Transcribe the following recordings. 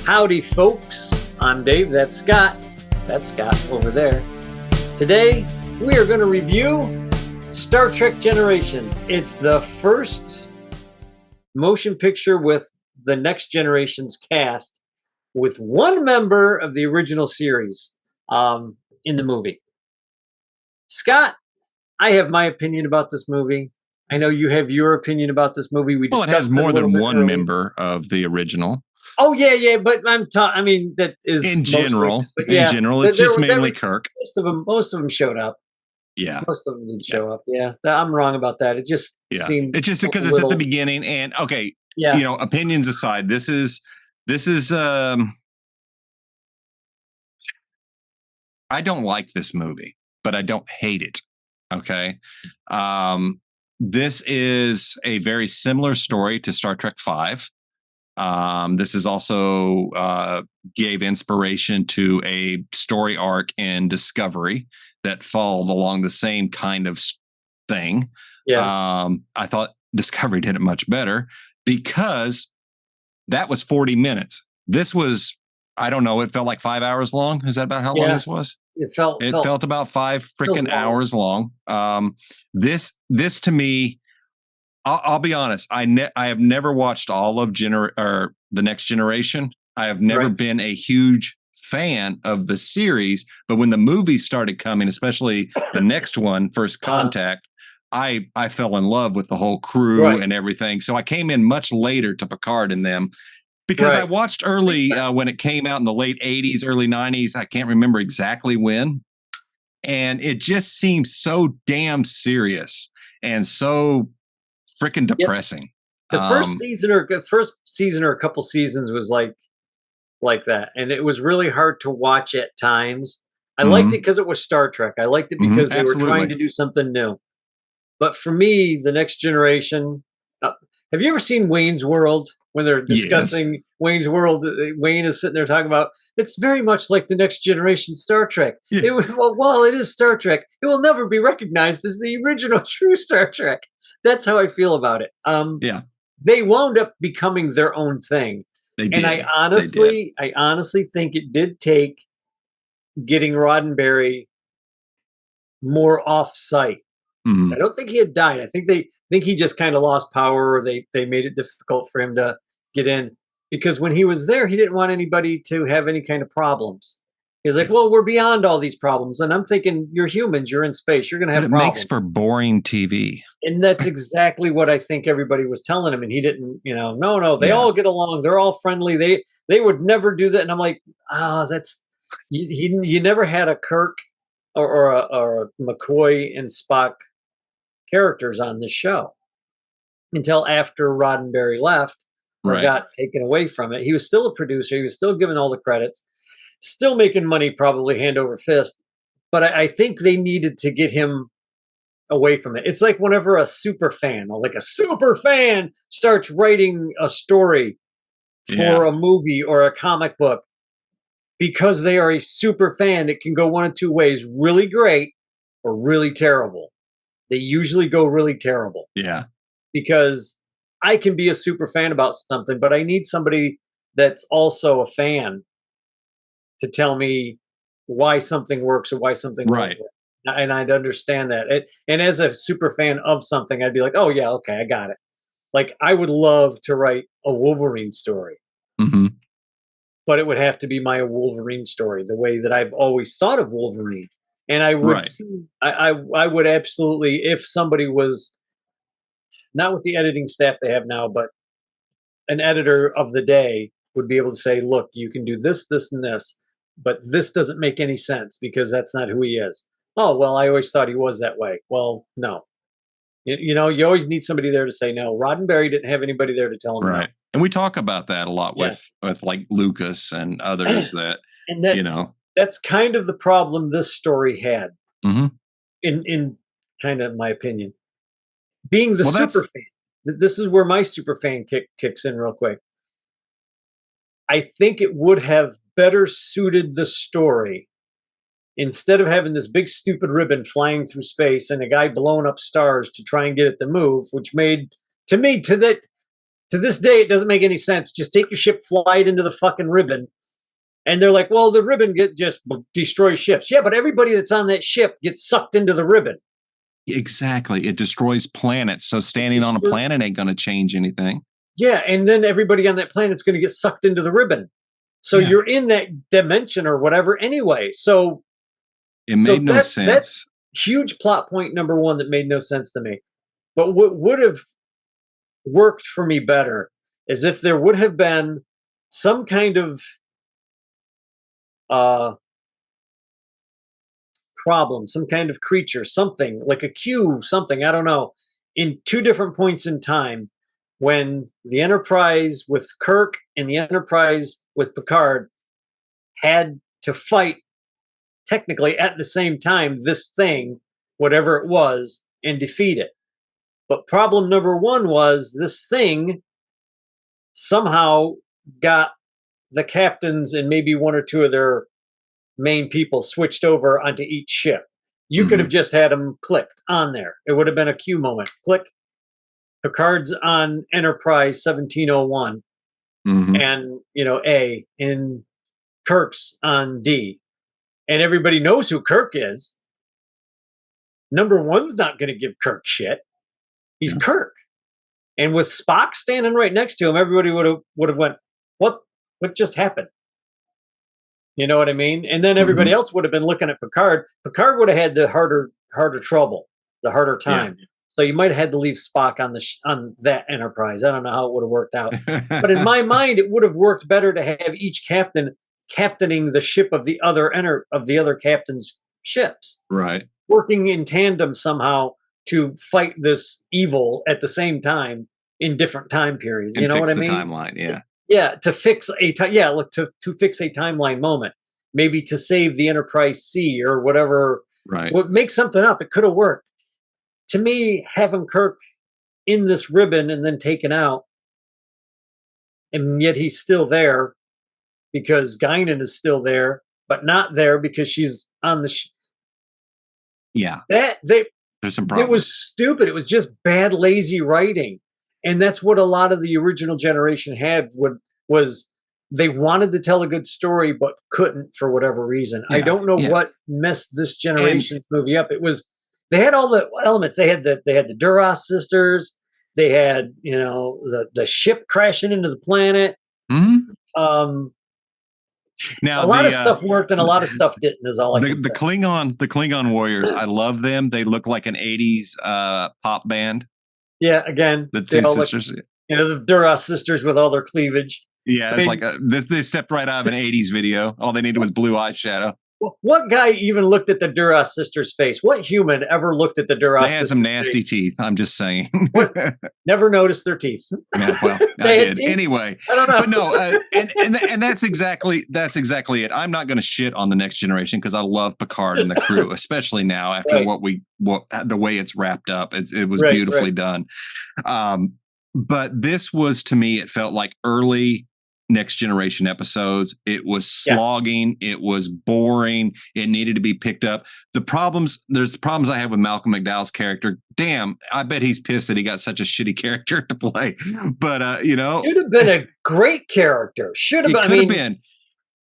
Howdy, folks. I'm Dave. That's Scott. That's Scott over there. Today, we are going to review Star Trek Generations. It's the first motion picture with the Next Generations cast with one member of the original series in the movie. Scott, I have my opinion about this movie. I know you have your opinion about this movie. We discussed it has more than one earlier. member of the original. Oh yeah, but I mean, that is in general. Yeah, in general, it's just mainly Kirk. Most of them showed up. Yeah, most of them did show up. Yeah, I'm wrong about that. It just seemed. It's just because it's at the beginning. And okay, opinions aside, this is. I don't like this movie, but I don't hate it. Okay, this is a very similar story to Star Trek V. This is also gave inspiration to a story arc in Discovery that followed along the same kind of thing. Yeah. I thought Discovery did it much better because that was 40 minutes. This was, I don't know, it felt like 5 hours long. Is that about how long this was? It felt about 5 freaking hours long. This to me, I'll be honest. I have never watched all of The Next Generation. I have never been a huge fan of the series, but when the movies started coming, especially the next one, First Contact, I fell in love with the whole crew and everything. So I came in much later to Picard and them because I watched early when it came out in the late 80s, early 90s. I can't remember exactly when. And it just seems so damn serious and so freaking depressing. The first season or a couple seasons was like that, and it was really hard to watch at times. I liked it because it was Star Trek. I liked it because they were trying to do something new. But for me, the Next Generation. Have you ever seen Wayne's World? When they're discussing Wayne's World, Wayne is sitting there talking about it's very much like the Next Generation Star Trek. Yeah. While it is Star Trek, it will never be recognized as the original true Star Trek. That's how I feel about it. They wound up becoming their own thing. They did. And I honestly think it did take getting Roddenberry more off-site. I don't think he had died. I think he just kind of lost power, or they made it difficult for him to get in. Because when he was there, he didn't want anybody to have any kind of problems. He was like, well, we're beyond all these problems. And I'm thinking, you're humans, you're in space, you're going to have problems. It makes for boring TV. And that's exactly what I think everybody was telling him. And he didn't, no, they all get along. They're all friendly. They would never do that. And I'm like, that's, you never had a Kirk or a McCoy and Spock characters on this show until after Roddenberry left or got taken away from it. He was still a producer. He was still given all the credits. Still making money, probably hand over fist. But I think they needed to get him away from it. It's like whenever a super fan starts writing a story for a movie or a comic book, because they are a super fan, it can go one of two ways: really great or really terrible. They usually go really terrible. Yeah. Because I can be a super fan about something, but I need somebody that's also a fan to tell me why something works or why something doesn't work. And I'd understand that. And as a super fan of something, I'd be like, oh yeah, okay, I got it. Like, I would love to write a Wolverine story. But it would have to be my Wolverine story, the way that I've always thought of Wolverine. And I would I would absolutely, if somebody was, not with the editing staff they have now, but an editor of the day would be able to say, look, you can do this, this, and this, but this doesn't make any sense because that's not who he is. Oh, well, I always thought he was that way. Well, no. You always need somebody there to say no. Roddenberry didn't have anybody there to tell him no. And we talk about that a lot with like Lucas and others that, that's kind of the problem this story had, in kind of my opinion. Being the super fan, this is where my super fan kicks in real quick. I think it would have better suited the story, instead of having this big stupid ribbon flying through space and a guy blowing up stars to try and get it to move, which made, to To this day, it doesn't make any sense. Just take your ship, fly it into the fucking ribbon. And they're like, well, the ribbon just destroys ships. Yeah, but everybody that's on that ship gets sucked into the ribbon. Exactly. It destroys planets. So standing on a planet ain't going to change anything. Yeah, and then everybody on that planet's going to get sucked into the ribbon. So you're in that dimension or whatever anyway. So it made no sense. That's huge plot point number one that made no sense to me. But what would have worked for me better is if there would have been some kind of problem, some kind of creature, something like a Q, something, I don't know, in two different points in time when the Enterprise with Kirk and the Enterprise with Picard had to fight technically at the same time this thing, whatever it was, and defeat it. But problem number one was this thing somehow got the captains and maybe one or two of their main people switched over onto each ship. You could have just had them clicked on there. It would have been a Q moment. Click. Picard's on Enterprise 1701 and, A, and Kirk's on D. And everybody knows who Kirk is. Number one's not going to give Kirk shit. He's Kirk. And with Spock standing right next to him, everybody would have went, what just happened? You know what I mean? And then everybody else would have been looking at Picard. Picard would have had the harder trouble, the harder time. Yeah. So you might have had to leave Spock on that Enterprise. I don't know how it would have worked out. But in my mind, it would have worked better to have each captain captaining the ship of the other captain's ships. Right. Working in tandem somehow to fight this evil at the same time in different time periods. And you know what I mean? Timeline, yeah. Yeah, to fix to fix a timeline moment, maybe to save the Enterprise C or whatever. Right. Make something up. It could have worked. To me, having Kirk in this ribbon and then taken out, and yet he's still there because Guinan is still there, but not there because she's on the. Yeah. There's some problems. It was stupid. It was just bad, lazy writing. And that's what a lot of the original generation had was they wanted to tell a good story, but couldn't for whatever reason. Yeah, I don't know what messed this generation's movie up. It was, they had all the elements. They had the Duras sisters. They had, the ship crashing into the planet. Now, a lot of stuff worked and a lot of stuff didn't, is all I can say. The Klingon warriors, I love them. They look like an 80s pop band. Yeah, again, the two sisters. The Duras sisters with all their cleavage. Yeah, it's like they stepped right out of an 80s video. All they needed was blue eyeshadow. What guy even looked at the Duras sisters' face? What human ever looked at the Duras sisters' face? They had some nasty teeth, I'm just saying. Never noticed their teeth. Yeah, well, I did. Anyway, I don't know. But no, and that's exactly it. I'm not going to shit on the next generation because I love Picard and the crew, especially now after the way it's wrapped up. It was beautifully done. But this was, to me, it felt like early Next Generation episodes. It was slogging. It was boring. It needed to be picked up. There's problems I have with Malcolm McDowell's character. Damn, I bet he's pissed that he got such a shitty character to play. But should have been a great character. Should have been.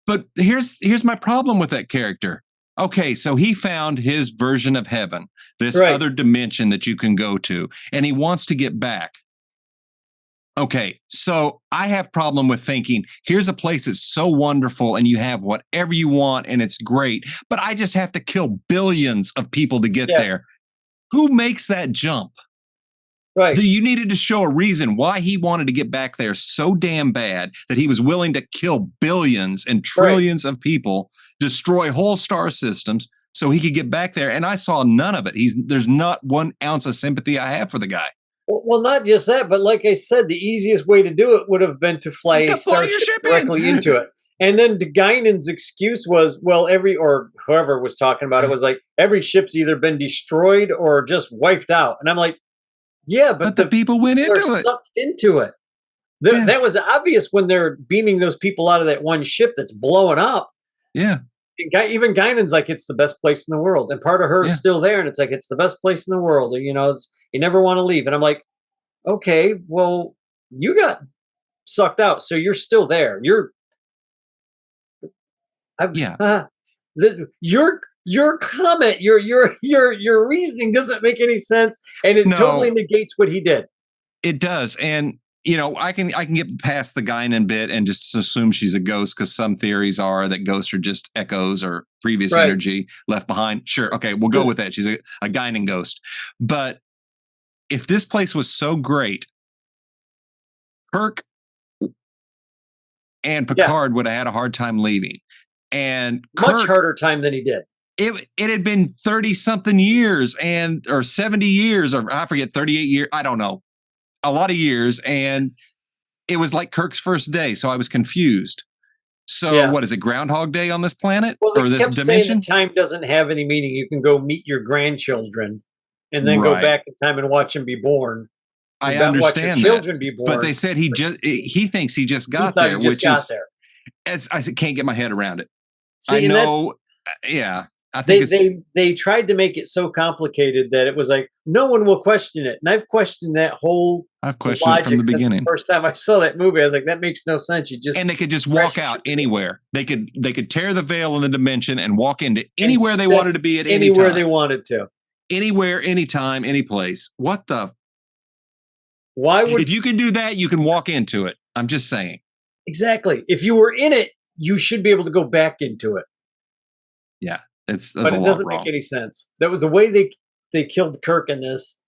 But here's my problem with that character. Okay, so he found his version of heaven, this other dimension that you can go to, and he wants to get back. Okay, so I have problem with thinking, here's a place that's so wonderful and you have whatever you want and it's great, but I just have to kill billions of people to get there. Who makes that jump? Right. You needed to show a reason why he wanted to get back there so damn bad that he was willing to kill billions and trillions of people, destroy whole star systems so he could get back there. And I saw none of it. There's not 1 ounce of sympathy I have for the guy. Well, not just that, but like I said, the easiest way to do it would have been to fly a starship directly into it. And then Guinan's excuse was, well, or whoever was talking about it was like, every ship's either been destroyed or just wiped out. And I'm like, yeah, but the people went into it. Sucked into it. That was obvious when they're beaming those people out of that one ship that's blowing up. Yeah. Even Guinan's like, it's the best place in the world. And part of her is still there. And it's like, it's the best place in the world. And, you never want to leave. And I'm like, okay, well, you got sucked out, so you're still there. I'm, Yeah. your comment, your reasoning doesn't make any sense, and it totally No, negates what he did. it does. And I can get past the Guinan bit and just assume she's a ghost, because some theories are that ghosts are just echoes or previous Right. energy left behind. Sure. Okay, we'll go with that. She's a Guinan ghost. But if this place was so great, Kirk and Yeah, Picard would have had a hard time leaving. And much Kirk, harder time than he did. it had been 30 something years or 70 years, or I forget, 38 years. I don't know. A lot of years. And it was like Kirk's first day. So I was confused. So Yeah. what is it? Groundhog Day on this planet Well, they or this kept saying that dimension? time doesn't have any meaning. You can go meet your grandchildren and then go Right. back in time and watch them be born. I Watch your understand that. children be But they born. said he thinks he just He got thought he there, just which got is, there. I can't get my head around it. I See, and that's know. Yeah. I think they it's, they they tried to make it so complicated that it was like no one will question it. And I've questioned that whole I've questioned it from the logic since the beginning. first time I saw that movie. I was like, that makes no sense. You just And they could just press walk out anywhere. They could tear the veil in the dimension and walk into and anywhere they step wanted to be at any anywhere they time. wanted to. Anywhere, anytime, any place. What the? Why would If you can do that, you can walk into it. I'm just saying. exactly? If you were in it, you should be able to go back into it. Yeah, there's But a it lot doesn't make wrong. any sense. That was the way they killed Kirk in this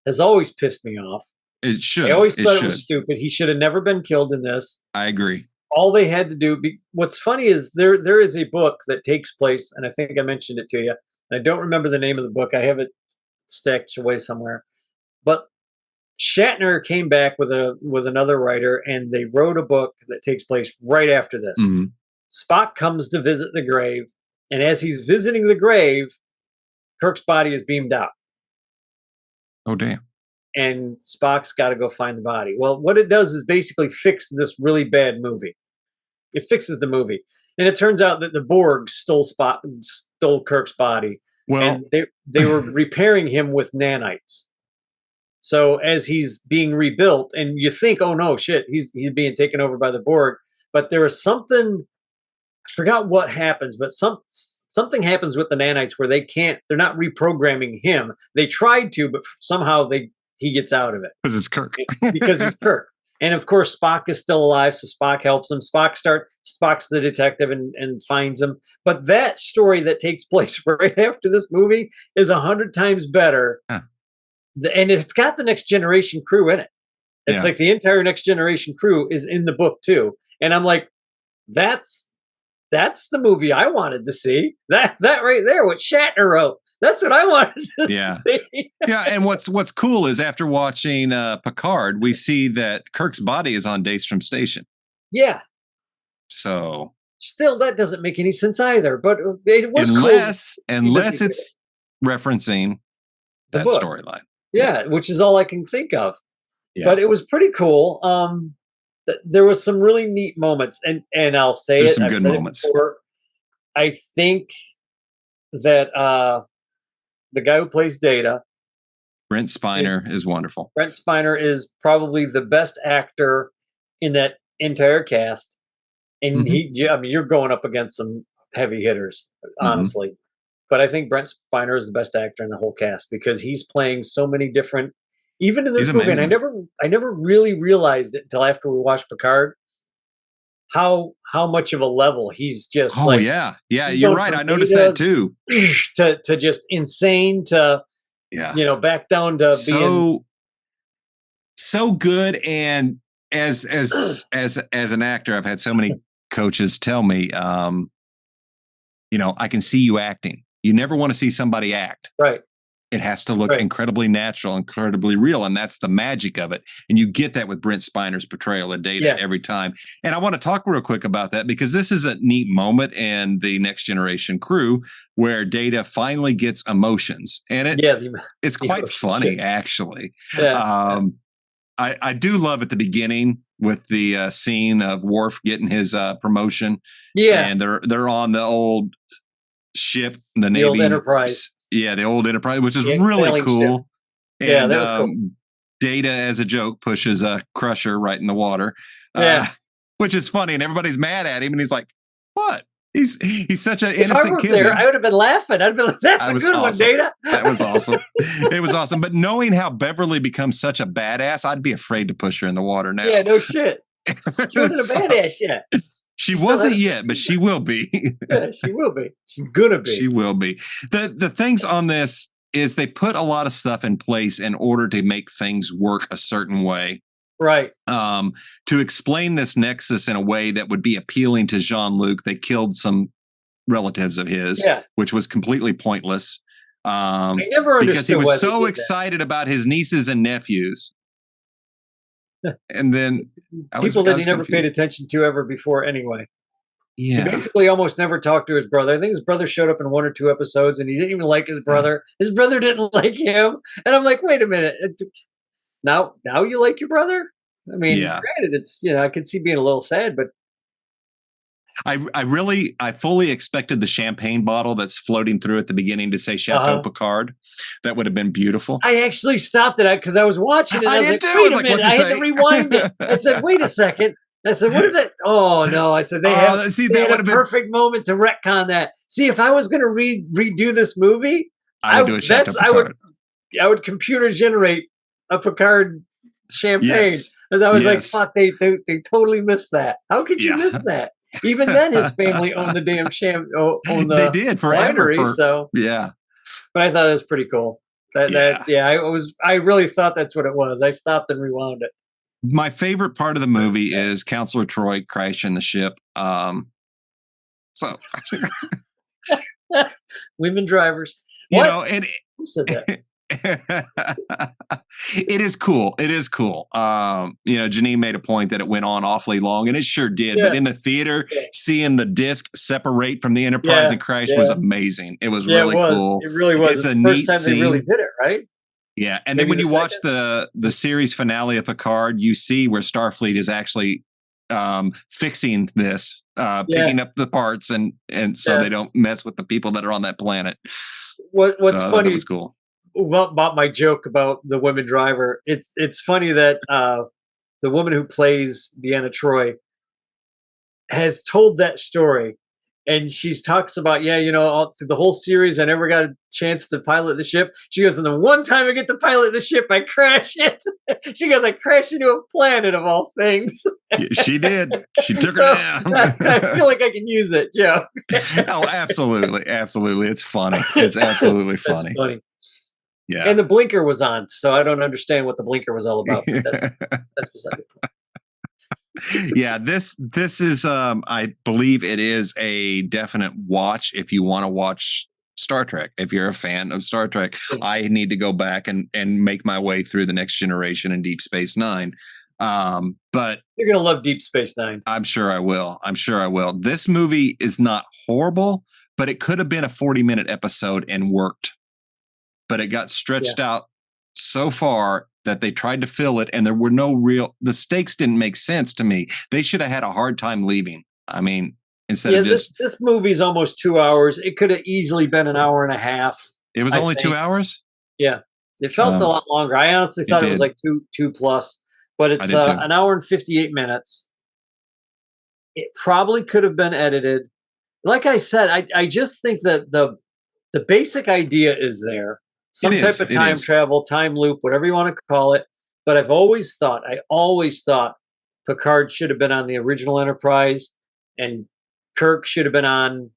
has always pissed me off. It I should. always It thought it was should. stupid. He should have never been killed in this. I agree. All they had to do. What's funny is there is a book that takes place, and I think I mentioned it to you. And I don't remember the name of the book. I have it stashed away somewhere. But Shatner came back with another writer, and they wrote a book that takes place right after this. Mm-hmm. Spock comes to visit the grave, and as he's visiting the grave, Kirk's body is beamed out, Oh damn. and Spock's got to go find the body. Well, what it does is basically fix this really bad movie. It fixes the movie, and it turns out that the Borg stole Kirk's body, Well, and they were repairing him with nanites. So as he's being rebuilt, and you think, oh no, shit, he's being taken over by the Borg, but there is something. I forgot what happens, but something happens with the nanites where they're not reprogramming him. They tried to, but somehow he gets out of it because it's Kirk. because he's Kirk. And of course, Spock is still alive, so Spock helps him. Spock's the detective and finds him. But that story that takes place right after this movie is 100 times better. Huh. And it's got the Next Generation crew in it. It's Yeah. like the entire Next Generation crew is in the book too. And I'm like, that's the movie I wanted to see. That right there, what Shatner wrote. That's what I wanted to see. Yeah, and what's cool is after watching Picard, we see that Kirk's body is on Daystrom Station. Yeah. So Still, that doesn't make any sense either. But it was unless cool it's referencing the that book storyline. Yeah, which is all I can think of. Yeah. But it was pretty cool. There was some really neat moments, and I'll say There's it. some I've good said moments. It before. I think that the guy who plays Data, Brent Spiner, is wonderful. Brent Spiner, is probably the best actor in that entire cast. And I mean, you're going up against some heavy hitters, honestly. But I think Brent Spiner is the best actor in the whole cast because he's playing so many different. Even in this He's movie, and amazing. I never really realized it until after we watched Picard. How much of a level he's just Oh like. yeah, He's you're going right. from I noticed Data that too. to just insane to back down to being so good. And as an actor, I've had so many coaches tell me, I can see you acting. You never want to see somebody act. right. It has to look incredibly natural, incredibly real, and that's the magic of it. And you get that with Brent Spiner's portrayal of Data every time. And I want to talk real quick about that because this is a neat moment in the Next Generation crew where Data finally gets emotions, and it's quite funny actually. Yeah. I do love at the beginning with the scene of Worf getting his promotion. Yeah, and they're on the old ship, the Navy old Enterprise. Yeah, the old Enterprise, which is really cool. Yeah, And that was cool. Data, as a joke, pushes a Crusher right in the water, Yeah. which is funny, and everybody's mad at him, and he's like, "What? He's such an If I innocent were kid." there, I would have been laughing. I'd be like, "That's I a was good one, awesome. Data." That was awesome. It was awesome. But knowing how Beverly becomes such a badass, I'd be afraid to push her in the water now. Yeah, no shit. She wasn't a badass yet. She still wasn't had yet, but she will be. Yeah, she will be. She's gonna be. She will be. The things on this is they put a lot of stuff in place in order to make things work a certain way. Right. To explain this nexus in a way that would be appealing to Jean-Luc, they killed some relatives of his, Yeah. which was completely pointless. I never understood because he was why they so did that. excited about his nieces and nephews. And then People that he never paid attention to ever before anyway. He Yeah. basically almost never talked to his brother. I think his brother showed up in 1 or 2 episodes, and he didn't even like his brother. His brother didn't like him, and I'm like, "Wait a minute. Now you like your brother?" I mean, Yeah. granted, it's, I could see being a little sad, but I fully expected the champagne bottle that's floating through at the beginning to say Chateau Picard. That would have been beautiful. I actually stopped it because I was watching it. I was did like, too. "Wait I a was like, minute!" what's I it had to say? rewind it. I said, "Wait a second." I said, "What is it?" Oh no! I said they have See, they that had would a have been. perfect moment to retcon that. See, if I was going to redo this movie, I would do a Chateau Picard. I would computer generate a Picard champagne. Yes. And I was like, Yes. "Fuck, they totally missed that. How could you Yeah. miss that?" Even then, his family owned the damn owned They the did forever. winery, so Yeah. but I thought it was pretty cool. I really thought that's what it was. I stopped and rewound it. My favorite part of the movie is Counselor Troy crashing the ship. So Women drivers. you What? know, and Who said that? it is cool. It is cool. Janine made a point that it went on awfully long, and it sure did. Yeah. But in the theater, Yeah. seeing the disc separate from the Enterprise and crash was amazing. It was really cool. It really was. It's It's a the first neat time they really scene. did it, right? Yeah, and Maybe then when the you watch second? the series finale of Picard, you see where Starfleet is actually fixing this, picking up the parts, and so they don't mess with the people that are on that planet. What's so funny? That was cool. About my joke about the women driver, it's funny that the woman who plays Deanna Troy has told that story, and she talks about, all through the whole series, I never got a chance to pilot the ship. She goes, and the one time I get to pilot the ship, I crash it. She goes, I crashed into a planet of all things. She did. She took her down. I feel like I can use it, Joe. Oh, absolutely, absolutely. It's funny. It's absolutely funny. That's funny. Yeah. And the blinker was on, so I don't understand what the blinker was all about. But that's beside the point. Yeah, this is I believe it is a definite watch if you want to watch Star Trek. If you're a fan of Star Trek, I need to go back and make my way through the Next Generation and Deep Space Nine. But you're gonna love Deep Space Nine. I'm sure I will. This movie is not horrible, but it could have been a 40-minute episode and worked. But it got stretched out so far that they tried to fill it, and there were the stakes didn't make sense to me. They should have had a hard time leaving. I mean, instead of just this movie's almost 2 hours. It could have easily been an hour and a half. It was only 2 hours? Yeah. It felt a lot longer. I honestly thought it was like two plus, but it's an hour and 58 minutes. It probably could have been edited. Like I said, I just think that the basic idea is there. Some type of time travel, time loop, whatever you want to call it. But I always thought Picard should have been on the original Enterprise, and Kirk should have been on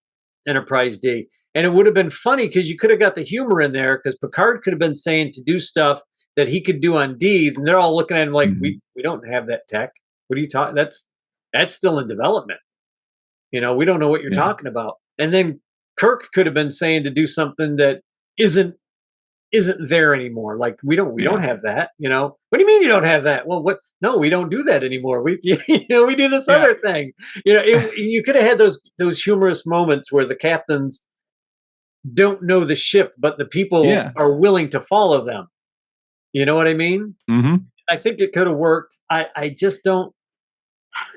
Enterprise D. And it would have been funny because you could have got the humor in there, because Picard could have been saying to do stuff that he could do on D, and they're all looking at him like, we don't have that tech. What are you talking? That's still in development. We don't know what you're talking about. And then Kirk could have been saying to do something that isn't there anymore. Like, we don't have that. What do you mean you don't have that? Well, what? No, we don't do that anymore. We we do this other thing. You could have had those humorous moments where the captains don't know the ship, but the people are willing to follow them. You know what I mean? Mm-hmm. I think it could have worked. I just don't.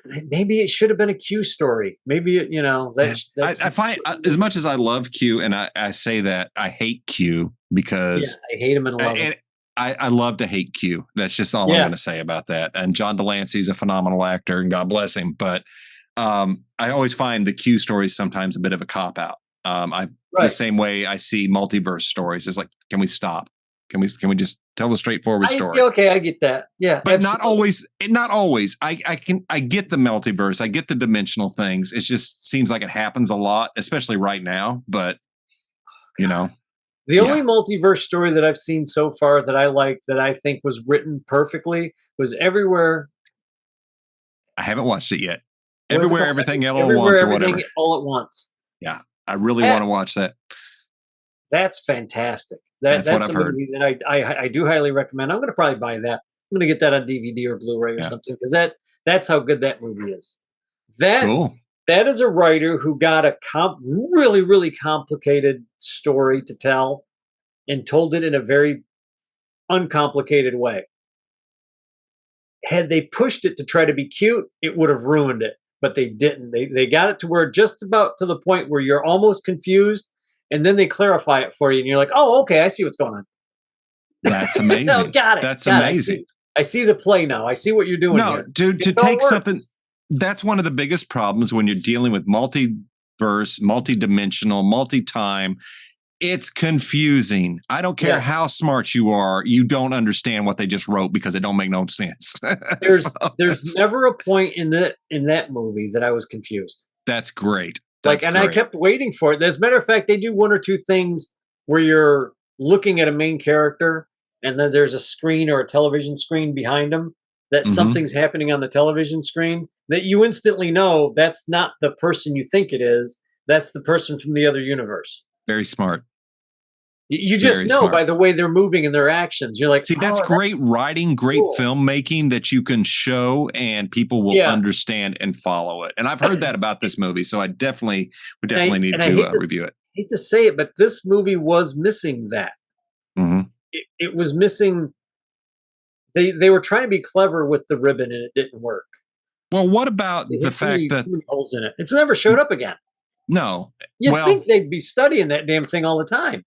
Maybe it should have been a Q story. Maybe I find, as much as I love Q, and I say that I hate Q because I hate him and love him. I love to hate Q. That's just all I'm Yeah, going to say about that. And John Delancey's a phenomenal actor, and God bless him. But I always find the Q stories sometimes a bit of a cop out. I the right. same way I see multiverse stories. It's like, can we stop? Can we just tell the straightforward story? Okay, I get that. Yeah, But not absolutely. always. Not always. I get the multiverse. I get the dimensional things. It just seems like it happens a lot, especially right now. But you know, The only yeah, multiverse story that I've seen so far that I liked, that I think was written perfectly, was Everywhere. I haven't watched it yet. What was it Everywhere, called? everything, all at Everywhere, once, or Everything, whatever. All at Once. Yeah, I really want That to watch that. that's fantastic. That's what That's I've a heard. movie that I do highly recommend. I'm going to probably buy that. I'm going to get that on DVD or Blu-ray or Yeah, something, because that's how good that movie is. That cool. that is a writer who got a really really complicated story to tell and told it in a very uncomplicated way. Had they pushed it to try to be cute, it would have ruined it, but they didn't. They got it to where just about to the point where you're almost confused, and then they clarify it for you, and you're like, "Oh, okay, I see what's going on." That's Oh, amazing. got it, That's got it. amazing. I see the play now. I see what you're doing No, here. to It all take something, works. that's one of the biggest problems when you're dealing with multiverse, multi-dimensional, multi-time. It's confusing. I don't care Yeah, how smart you are, you don't understand what they just wrote because it don't make no sense. So there's never a point in that movie that I was confused. that's great. Like, That's and I great. kept waiting for it. As a matter of fact, they do one or two things where you're looking at a main character, and then there's a screen or a television screen behind them, that Hmm. something's happening on the television screen that you instantly know that's not the person you think it is. That's the person from the other universe. Very smart. You just Very know smart. by the way they're moving and their actions. You're like, See, that's oh, that's great writing, great cool. filmmaking that you can show and people will Yeah, understand and follow it. And I've heard that about this movie, so I definitely would and definitely need I to review it. hate to say it, but this movie was missing that. Hmm. It was missing. They were trying to be clever with the ribbon, and it didn't work. Well, what about They the hit fact that too many holes in it. It's never showed up again. no? You'd Well, think they'd be studying that damn thing all the time.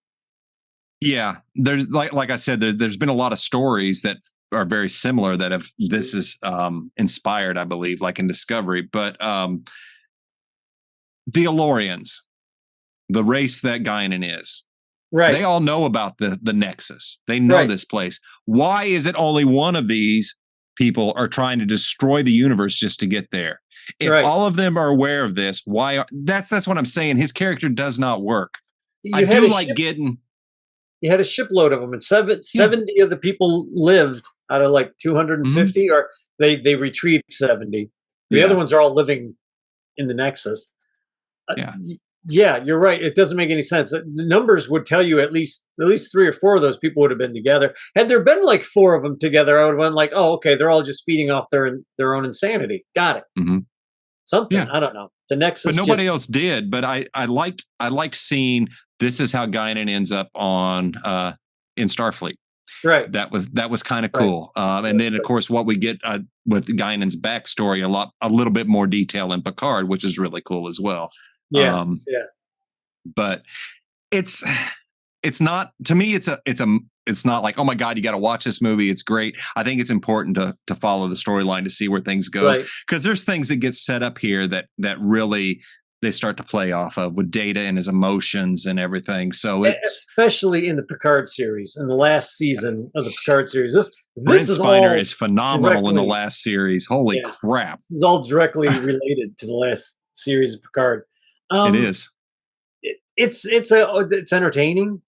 yeah, there's like I said, there's been a lot of stories that are very similar that have this is inspired, I believe, like in Discovery. But the Alorians, the race that Guinan is, they Right, all know about the Nexus. They know right, this place. Why is it only one of these people are trying to destroy the universe just to get there? If right. all of them are aware of this, why that's what I'm saying. His character does not work. I You had do a like ship. getting You had a shipload of them, and yeah. 70 of the people lived out of like Mhm. 250, or they retrieved 70. The other Yeah. ones are all living in the Nexus. Yeah. Yeah, you're right. It doesn't make any sense. The numbers would tell you at least three or four of those people would have been together. Had there been like four of them together, I would have been like, oh, okay, they're all just feeding off their own insanity. Got it. Mhm. Something, Yeah. I don't know. The But Nexus just nobody else did. But I liked seeing this is how Guinan ends up on in Starfleet. right, That was kind of right. cool. That And was then of good. course what we get with Guinan's backstory, a little bit more detail in Picard, which is really cool as well. Yeah, Um, yeah. but it's it's not to me. It's not like, oh my god, you got to watch this movie. It's great. I think it's important to follow the storyline to see where things go, Right. because there's things that get set up here that really they start to play off of with Data and his emotions and everything. So it's Especially in the Picard series, in the last season of the Picard series. This Brent is Spiner all is phenomenal in the directly, last series. Holy yeah, crap, this is all directly related to the last series of Picard. it Um, is. it's entertaining.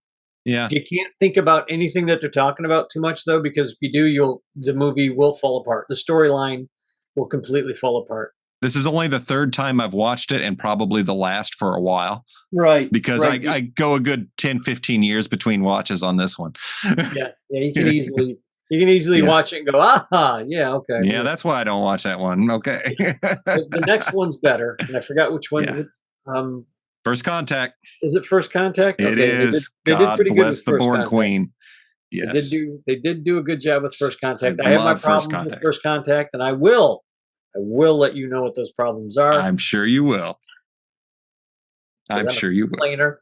Yeah, You can't think about anything that they're talking about too much, though, because if you do, the movie will fall apart. The storyline will completely fall apart. this is only the third time I've watched it, and probably the last for a while, Right, because right. I go a good 10-15 years between watches on this one. Yeah, yeah. You can easily Yeah. watch it and go, ah, yeah, okay. Yeah, Yeah. that's why I don't watch that one. Okay. The next one's better, and I forgot which Yeah. one. Um, First Contact. is it First Contact? It Okay, is. they did God pretty good bless with the First Born Contact. Queen. Yes. They did do a good job with First I Contact. I have my love First problems with Contact. First Contact, and I will let you know what those problems are, I'm sure you will. because I'm I'm a sure you will. complainer.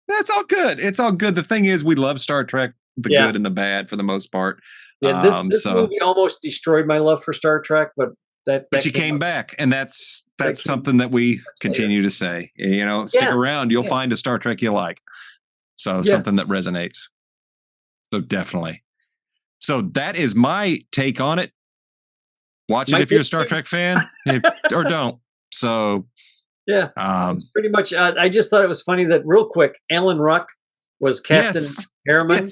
That's all good. It's all good. The thing is, we love Star Trek. the Yeah. good and the bad for the most part. Yeah, this movie almost destroyed my love for Star Trek, but but you came back, and that's something that we continue to say. You know, stick around, you'll find a Star Trek you like. So something that resonates. So definitely. So that is my take on it. Watch it if you're a Star Trek fan, or don't. So yeah, it's pretty much. I just thought it was funny that real quick, Alan Ruck was Captain Harriman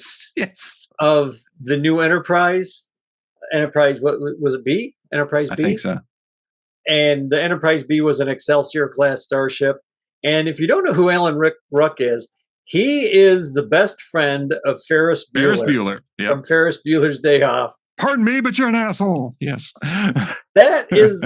of the new Enterprise. Enterprise, what was it? B? Enterprise B? I think so. And the Enterprise B was an Excelsior class starship. And if you don't know who Alan Ruck is, he is the best friend of Ferris Bueller. From Ferris Bueller's Day Off. Pardon me, but you're an asshole. Yes. That is,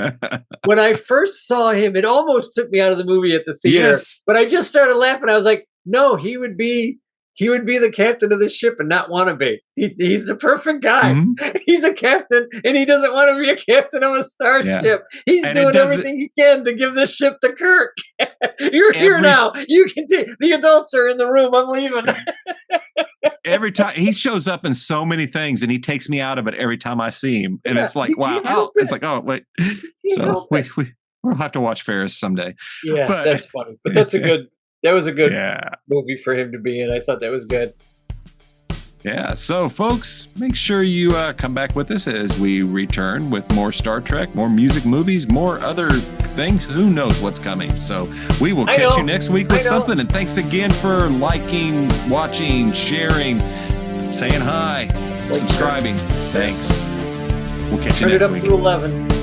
when I first saw him, it almost took me out of the movie at the theater. Yes. But I just started laughing. I was like, no, he would be the captain of the ship and not want to be. He's the perfect guy. Mm-hmm. He's a captain, and he doesn't want to be a captain of a starship. Yeah. He's doing everything he can to give this ship to Kirk. You're here now. You can the adults are in the room. I'm leaving. Every time he shows up in so many things, and he takes me out of it every time I see him. And it's like, wow. It's like, oh, wait. So we'll have to watch Ferris someday. Yeah, that's funny. But that was a good movie for him to be in. I thought that was good. Yeah. So, folks, make sure you come back with us as we return with more Star Trek, more music, movies, more other things. Who knows what's coming? So we will catch you next week with something. And thanks again for liking, watching, sharing, saying hi, subscribing. Thanks. We'll catch you next week. Turn it up to 11.